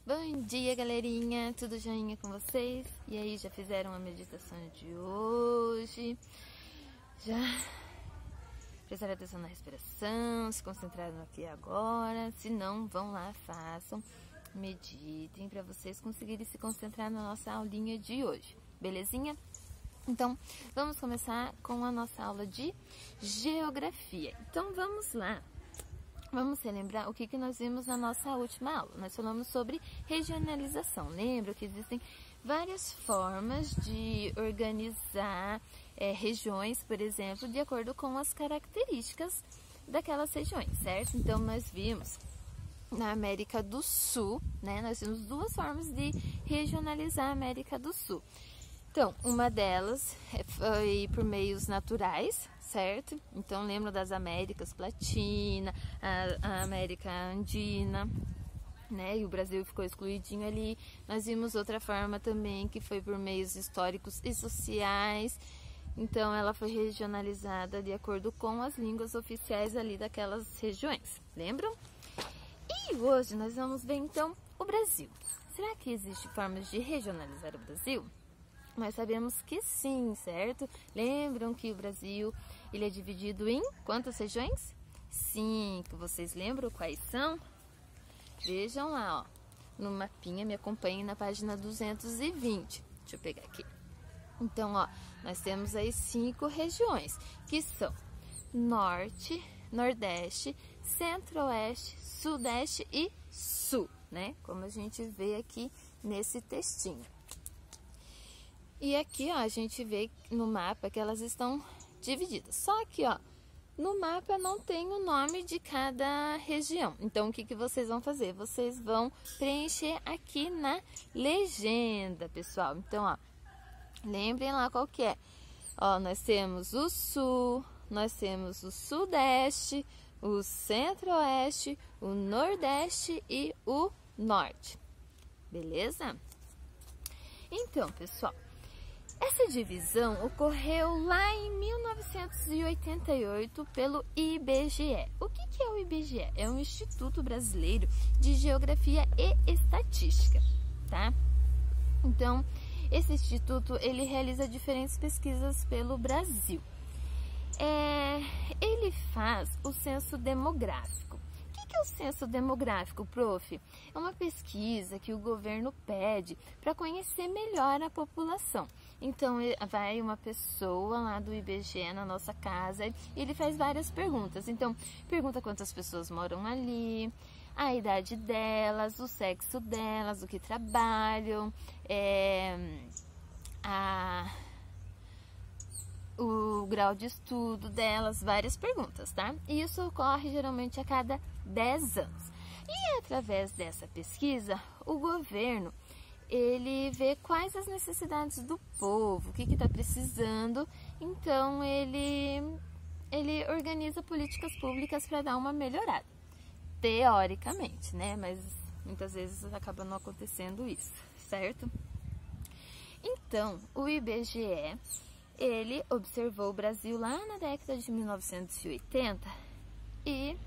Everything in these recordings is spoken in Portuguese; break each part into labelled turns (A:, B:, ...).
A: Bom dia, galerinha! Tudo joinha com vocês? E aí, já fizeram a meditação de hoje? Já prestaram atenção na respiração? Se concentraram aqui e agora? Se não, vão lá, façam, meditem para vocês conseguirem se concentrar na nossa aulinha de hoje, belezinha? Então, vamos começar com a nossa aula de geografia. Então, vamos lá. Vamos relembrar o que nós vimos na nossa última aula. Nós falamos sobre regionalização. Lembra que existem várias formas de organizar regiões, por exemplo, de acordo com as características daquelas regiões, certo? Então, nós vimos na América do Sul, né? Nós vimos duas formas de regionalizar a América do Sul. Então, uma delas foi por meios naturais, certo? Então, lembra das Américas Latina, a América Andina, né? E o Brasil ficou excluidinho ali. Nós vimos outra forma também, que foi por meios históricos e sociais. Então, ela foi regionalizada de acordo com as línguas oficiais ali daquelas regiões. Lembram? E hoje nós vamos ver, então, o Brasil. Será que existem formas de regionalizar o Brasil? Nós sabemos que sim, certo? Lembram que o Brasil ele é dividido em quantas regiões? 5. Vocês lembram quais são? Vejam lá, ó, no mapinha, me acompanhem na página 220. Deixa eu pegar aqui. Então, ó, nós temos aí 5 regiões, que são Norte, Nordeste, Centro-Oeste, Sudeste e Sul, né? Como a gente vê aqui nesse textinho. E aqui, ó, a gente vê no mapa que elas estão divididas. Só que, ó, no mapa não tem o nome de cada região. Então, o que vocês vão fazer? Vocês vão preencher aqui na legenda, pessoal. Então, ó, lembrem lá qual que é. Ó, nós temos o Sul, nós temos o Sudeste, o Centro-Oeste, o Nordeste e o Norte. Beleza? Então, pessoal, essa divisão ocorreu lá em 1988 pelo IBGE. O que é o IBGE? É o Instituto Brasileiro de Geografia e Estatística, tá? Então, esse instituto, ele realiza diferentes pesquisas pelo Brasil. Ele faz o censo demográfico. O que é o censo demográfico, prof? É uma pesquisa que o governo pede para conhecer melhor a população. Então, vai uma pessoa lá do IBGE na nossa casa e ele faz várias perguntas. Então, pergunta quantas pessoas moram ali, a idade delas, o sexo delas, o que trabalham, o grau de estudo delas, várias perguntas, tá? E isso ocorre geralmente a cada 10 anos. E através dessa pesquisa, o governo, ele vê quais as necessidades do povo, o que está precisando, então ele organiza políticas públicas para dar uma melhorada, teoricamente, né? Mas muitas vezes acaba não acontecendo isso, certo? Então, o IBGE, ele observou o Brasil lá na década de 1980 e,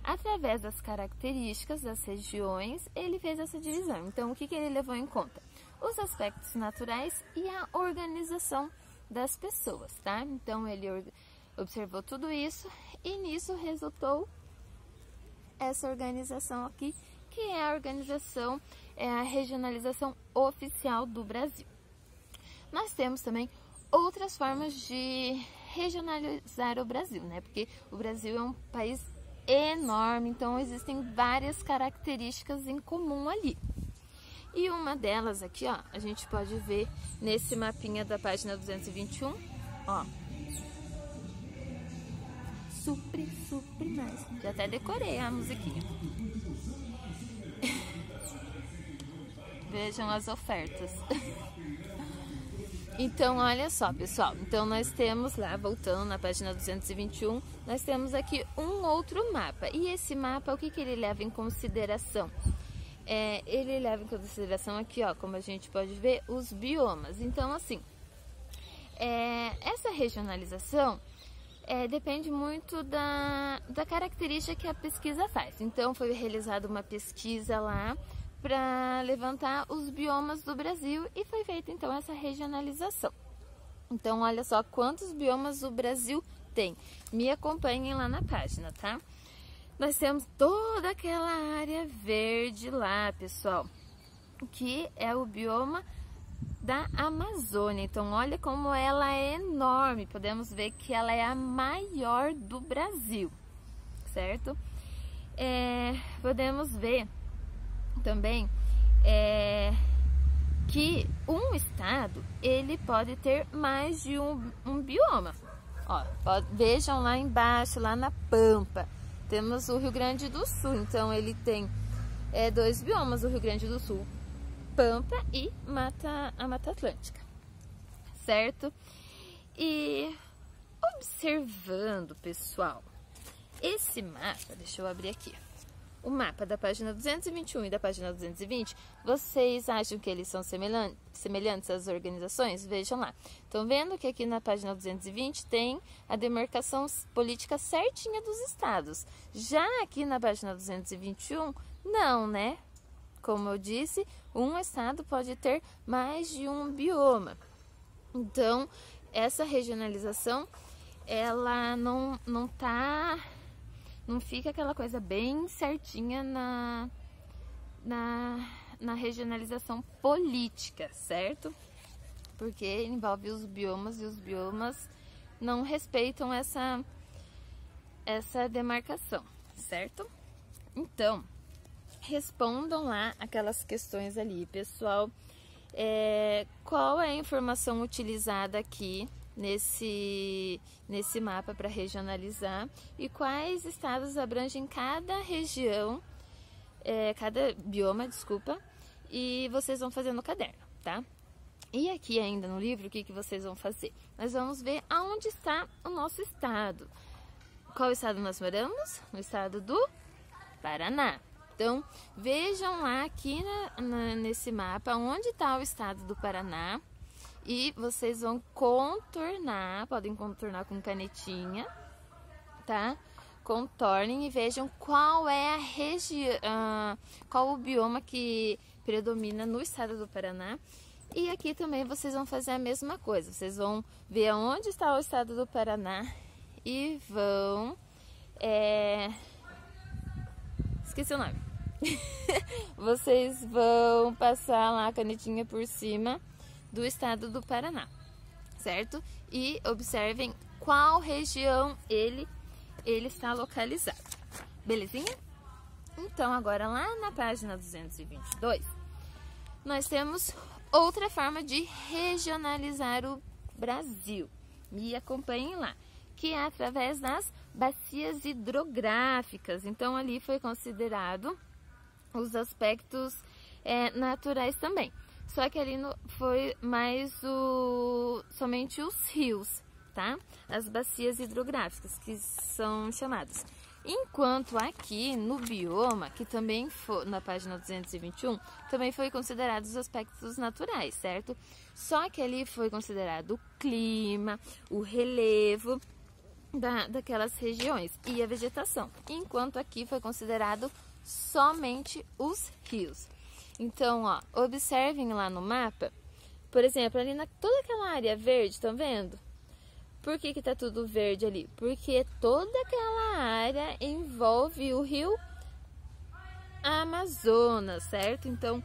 A: através das características das regiões, ele fez essa divisão. Então, o que ele levou em conta? Os aspectos naturais e a organização das pessoas, tá? Então, ele observou tudo isso e nisso resultou essa organização aqui, que é a organização, a regionalização oficial do Brasil. Nós temos também outras formas de regionalizar o Brasil, né? Porque o Brasil é um país enorme, então existem várias características em comum ali. E uma delas aqui, ó, a gente pode ver nesse mapinha da página 221, ó. Super mais. Já até decorei a musiquinha. Vejam as ofertas. Então, olha só, pessoal. Então, nós temos lá, voltando na página 221, nós temos aqui um outro mapa. E esse mapa, o que ele leva em consideração? Ele leva em consideração aqui, ó, como a gente pode ver, os biomas. Então, assim, essa regionalização depende muito da característica que a pesquisa faz. Então, foi realizada uma pesquisa lá para levantar os biomas do Brasil e foi feita então essa regionalização. Então olha só quantos biomas o Brasil tem. Me acompanhem lá na página, tá? Nós temos toda aquela área verde lá, pessoal, que é o bioma da Amazônia. Então olha como ela é enorme, podemos ver que ela é a maior do Brasil, certo? Podemos ver também que um estado ele pode ter mais de um bioma. Ó, vejam lá embaixo, lá na Pampa, temos o Rio Grande do Sul, então ele tem 2 biomas, o Rio Grande do Sul, Pampa e a Mata Atlântica, certo? E observando, pessoal, esse mapa, deixa eu abrir aqui, o mapa da página 221 e da página 220, vocês acham que eles são semelhantes às organizações? Vejam lá. Estão vendo que aqui na página 220 tem a demarcação política certinha dos estados. Já aqui na página 221, não, né? Como eu disse, um estado pode ter mais de um bioma. Então, essa regionalização, ela não fica aquela coisa bem certinha na regionalização política, certo? Porque envolve os biomas e os biomas não respeitam essa demarcação, certo? Então, respondam lá aquelas questões ali, pessoal. Qual é a informação utilizada aqui nesse mapa para regionalizar e quais estados abrangem cada região, cada bioma, desculpa, e vocês vão fazer no caderno, tá? E aqui ainda no livro, o que vocês vão fazer? Nós vamos ver aonde está o nosso estado. Qual estado nós moramos? No estado do Paraná. Então, vejam lá aqui nesse mapa onde está o estado do Paraná. E vocês vão contornar, podem contornar com canetinha, tá? Contornem e vejam qual é a região, qual o bioma que predomina no estado do Paraná. E aqui também vocês vão fazer a mesma coisa. Vocês vão ver onde está o estado do Paraná e vão... Esqueci o nome. Vocês vão passar lá a canetinha por cima do estado do Paraná, certo? E observem qual região ele está localizado, belezinha? Então, agora lá na página 222, nós temos outra forma de regionalizar o Brasil. Me acompanhem lá, que é através das bacias hidrográficas. Então, ali foi considerado os aspectos naturais também. Só que ali foi mais somente os rios, tá? As bacias hidrográficas, que são chamadas. Enquanto aqui no bioma, que também foi na página 221, também foi considerado os aspectos naturais, certo? Só que ali foi considerado o clima, o relevo daquelas regiões e a vegetação. Enquanto aqui foi considerado somente os rios. Então, ó, observem lá no mapa, por exemplo, ali toda aquela área verde, estão vendo? Por que tá tudo verde ali? Porque toda aquela área envolve o rio Amazonas, certo? Então,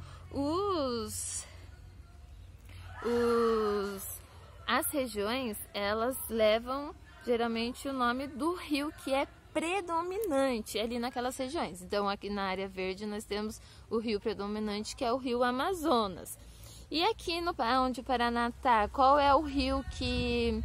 A: as regiões, elas levam geralmente o nome do rio que é predominante ali naquelas regiões. Então, aqui na área verde nós temos o rio predominante, que é o rio Amazonas. E aqui onde o Paraná tá, qual é o rio que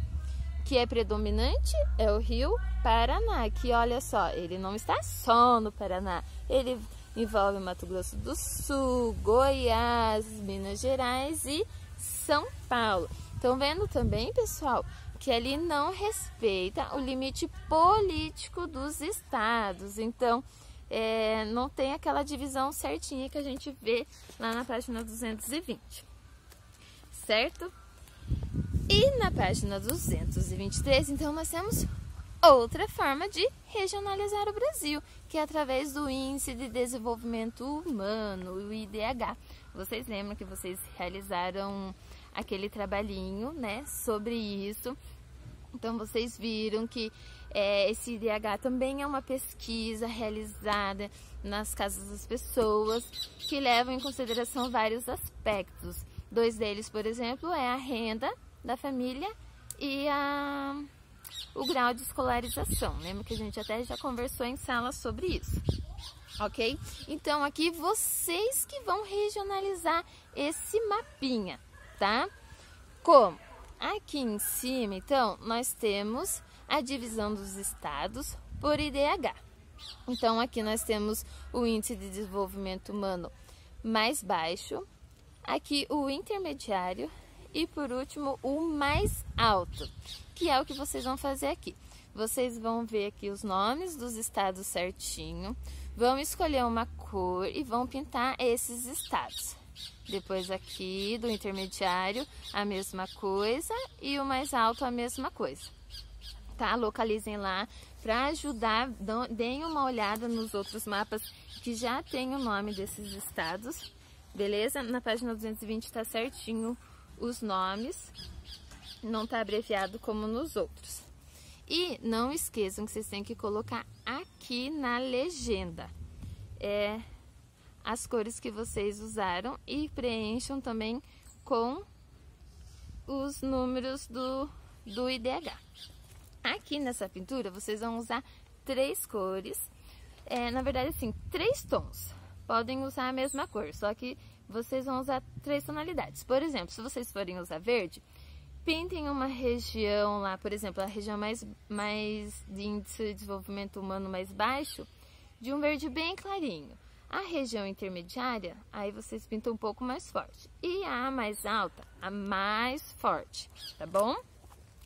A: é predominante? É o rio Paraná, que olha só, ele não está só no Paraná, ele envolve Mato Grosso do Sul, Goiás, Minas Gerais e São Paulo. Estão vendo também, pessoal, que ali não respeita o limite político dos estados. Então, não tem aquela divisão certinha que a gente vê lá na página 220, certo? E na página 223, então, nós temos outra forma de regionalizar o Brasil, que é através do Índice de Desenvolvimento Humano, o IDH. Vocês lembram que vocês realizaram aquele trabalhinho, né, sobre isso? Então, vocês viram que esse IDH também é uma pesquisa realizada nas casas das pessoas, que levam em consideração vários aspectos. 2 deles, por exemplo, é a renda da família e o grau de escolarização. Lembra que a gente até já conversou em sala sobre isso, ok? Então, aqui vocês que vão regionalizar esse mapinha, tá? Como? Aqui em cima, então, nós temos a divisão dos estados por IDH. Então, aqui nós temos o Índice de Desenvolvimento Humano mais baixo, aqui o intermediário e, por último, o mais alto, que é o que vocês vão fazer aqui. Vocês vão ver aqui os nomes dos estados certinho, vão escolher uma cor e vão pintar esses estados. Depois aqui do intermediário a mesma coisa e o mais alto a mesma coisa, tá? Localizem lá para ajudar, deem uma olhada nos outros mapas que já tem o nome desses estados, beleza? Na página 220 está certinho os nomes, não está abreviado como nos outros. E não esqueçam que vocês têm que colocar aqui na legenda as cores que vocês usaram e preencham também com os números do IDH. Aqui nessa pintura vocês vão usar 3 cores, na verdade assim, 3 tons. Podem usar a mesma cor, só que vocês vão usar 3 tonalidades. Por exemplo, se vocês forem usar verde, pintem uma região lá, por exemplo, a região mais de índice de desenvolvimento humano mais baixo, de um verde bem clarinho. A região intermediária, aí vocês pintam um pouco mais forte. E a mais alta, a mais forte, tá bom?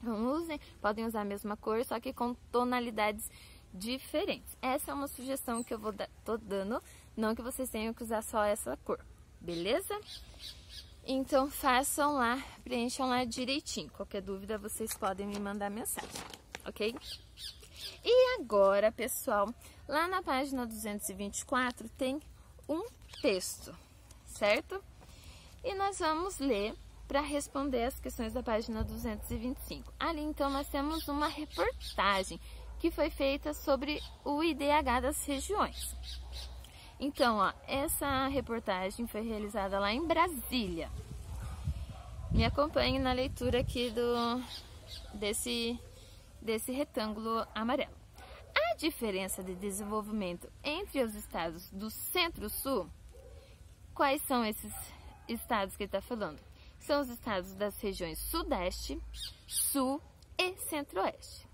A: Então, podem usar a mesma cor, só que com tonalidades diferentes. Essa é uma sugestão que eu tô dando, não que vocês tenham que usar só essa cor, beleza? Então, façam lá, preencham lá direitinho. Qualquer dúvida, vocês podem me mandar mensagem, ok? E agora, pessoal, lá na página 224 tem um texto, certo? E nós vamos ler para responder as questões da página 225. Ali, então, nós temos uma reportagem que foi feita sobre o IDH das regiões. Então, ó, essa reportagem foi realizada lá em Brasília. Me acompanhe na leitura aqui desse retângulo amarelo. A diferença de desenvolvimento entre os estados do Centro-Sul, quais são esses estados que ele está falando? São os estados das regiões Sudeste, Sul e Centro-Oeste.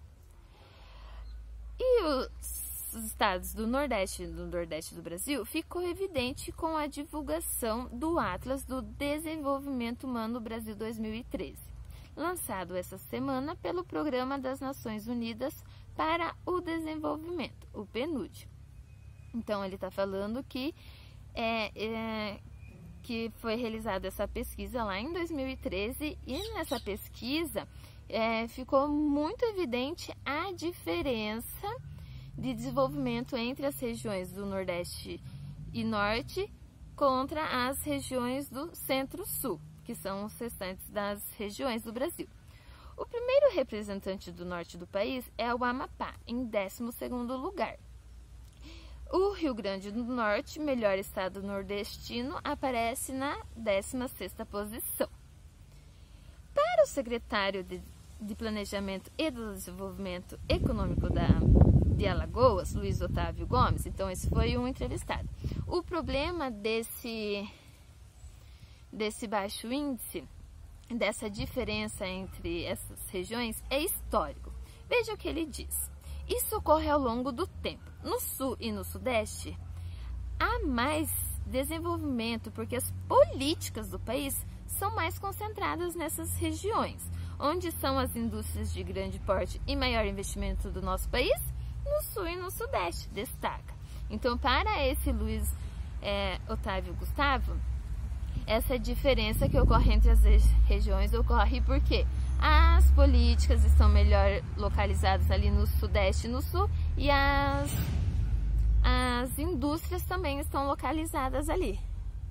A: E os estados do Nordeste e do Nordeste do Brasil ficou evidente com a divulgação do Atlas do Desenvolvimento Humano Brasil 2013, lançado essa semana pelo Programa das Nações Unidas para o Desenvolvimento, o PNUD. Então, ele está falando que foi realizada essa pesquisa lá em 2013 e nessa pesquisa ficou muito evidente a diferença de desenvolvimento entre as regiões do Nordeste e Norte contra as regiões do Centro-Sul, que são os restantes das regiões do Brasil. O primeiro representante do norte do país é o Amapá, em 12º lugar. O Rio Grande do Norte, melhor estado nordestino, aparece na 16ª posição. Para o secretário de Planejamento e do Desenvolvimento Econômico de Alagoas, Luiz Otávio Gomes, então esse foi um entrevistado. O problema desse baixo índice, dessa diferença entre essas regiões, é histórico. Veja o que ele diz. Isso ocorre ao longo do tempo. No Sul e no Sudeste, há mais desenvolvimento porque as políticas do país são mais concentradas nessas regiões, onde são as indústrias de grande porte e maior investimento do nosso país, no Sul e no Sudeste, destaca. Então, para esse Luiz Otávio Gustavo, essa diferença que ocorre entre as regiões ocorre porque As políticas estão melhor localizadas ali no Sudeste e no Sul, e as indústrias também estão localizadas ali.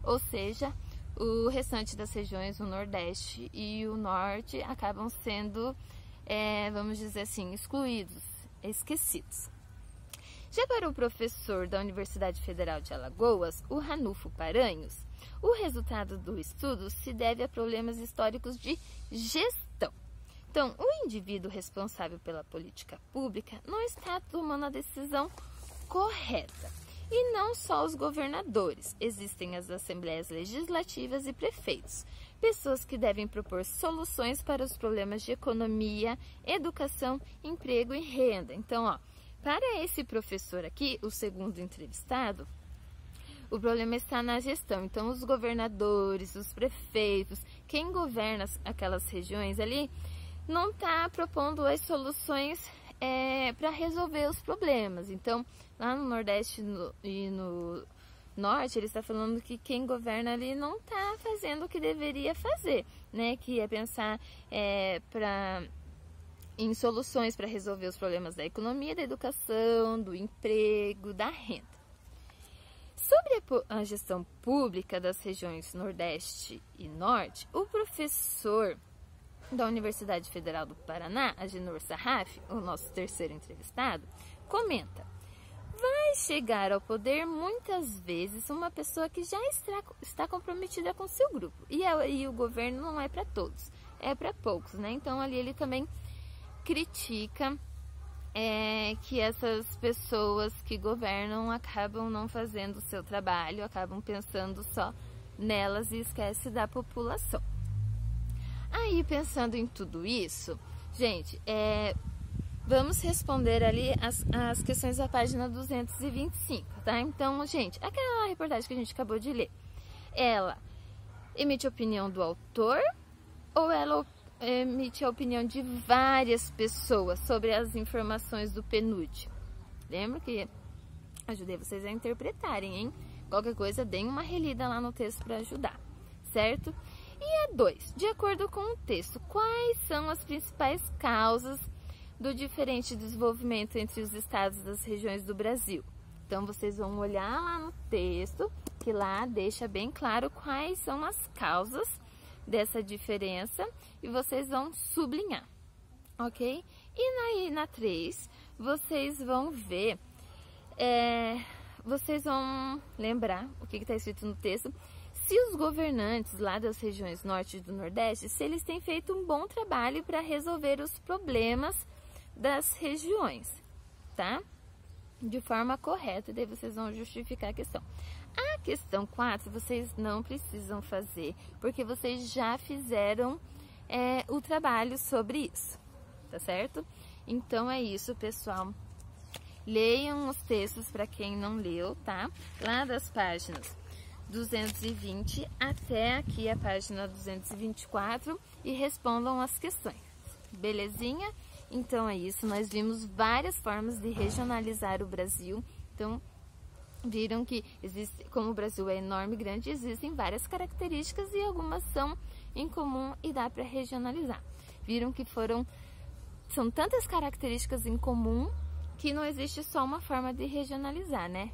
A: Ou seja, o restante das regiões, o Nordeste e o Norte, acabam sendo, vamos dizer assim, excluídos, esquecidos. Já para o professor da Universidade Federal de Alagoas, o Ranulfo Paranhos, o resultado do estudo se deve a problemas históricos de gestão. Então, o indivíduo responsável pela política pública não está tomando a decisão correta. E não só os governadores, existem as assembleias legislativas e prefeitos, pessoas que devem propor soluções para os problemas de economia, educação, emprego e renda. Então, para esse professor aqui, o segundo entrevistado, o problema está na gestão. Então, os governadores, os prefeitos, quem governa aquelas regiões ali, não está propondo as soluções para resolver os problemas. Então, lá no Nordeste e no Norte, ele está falando que quem governa ali não está fazendo o que deveria fazer, né? Que é pensar em soluções para resolver os problemas da economia, da educação, do emprego, da renda. Sobre a gestão pública das regiões Nordeste e Norte, o professor da Universidade Federal do Paraná, Agenor Sarraf, o nosso terceiro entrevistado, comenta: vai chegar ao poder muitas vezes uma pessoa que já está comprometida com seu grupo. E o governo não é para todos, é para poucos, né? Então ali ele também critica que essas pessoas que governam acabam não fazendo o seu trabalho, acabam pensando só nelas e esquece da população. Aí, pensando em tudo isso, gente, vamos responder ali as questões da página 225, tá? Então, gente, aquela reportagem que a gente acabou de ler, ela emite a opinião do autor ou ela emite a opinião de várias pessoas sobre as informações do PNUD? Lembra que ajudei vocês a interpretarem, hein? Qualquer coisa, deem uma relida lá no texto para ajudar, certo? E 2, de acordo com o texto, quais são as principais causas do diferente desenvolvimento entre os estados das regiões do Brasil? Então, vocês vão olhar lá no texto, que lá deixa bem claro quais são as causas dessa diferença e vocês vão sublinhar, ok? E na 3, vocês vão ver, vocês vão lembrar o que está escrito no texto, se os governantes lá das regiões Norte e do Nordeste, se eles têm feito um bom trabalho para resolver os problemas das regiões, tá? De forma correta, e daí vocês vão justificar a questão. A questão 4, vocês não precisam fazer, porque vocês já fizeram o trabalho sobre isso, tá certo? Então é isso, pessoal. Leiam os textos para quem não leu, tá? Lá das páginas 220 até aqui a página 224 e respondam as questões. Belezinha? Então é isso, nós vimos várias formas de regionalizar o Brasil. Então, viram que existe, como o Brasil é enorme e grande, existem várias características e algumas são em comum e dá para regionalizar. Viram que são tantas características em comum que não existe só uma forma de regionalizar, né?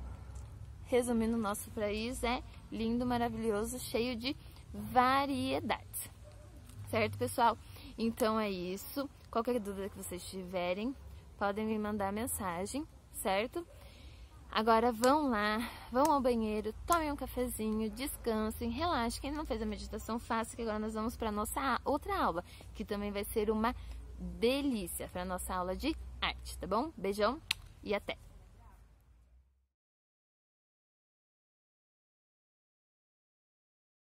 A: Resumindo, nosso país é lindo, maravilhoso, cheio de variedades. Certo, pessoal? Então é isso. Qualquer dúvida que vocês tiverem, podem me mandar mensagem, certo? Agora vão lá, vão ao banheiro, tomem um cafezinho, descansem, relaxem. Quem não fez a meditação, faça, que agora nós vamos para a nossa outra aula, que também vai ser uma delícia, para a nossa aula de arte, tá bom? Beijão e até!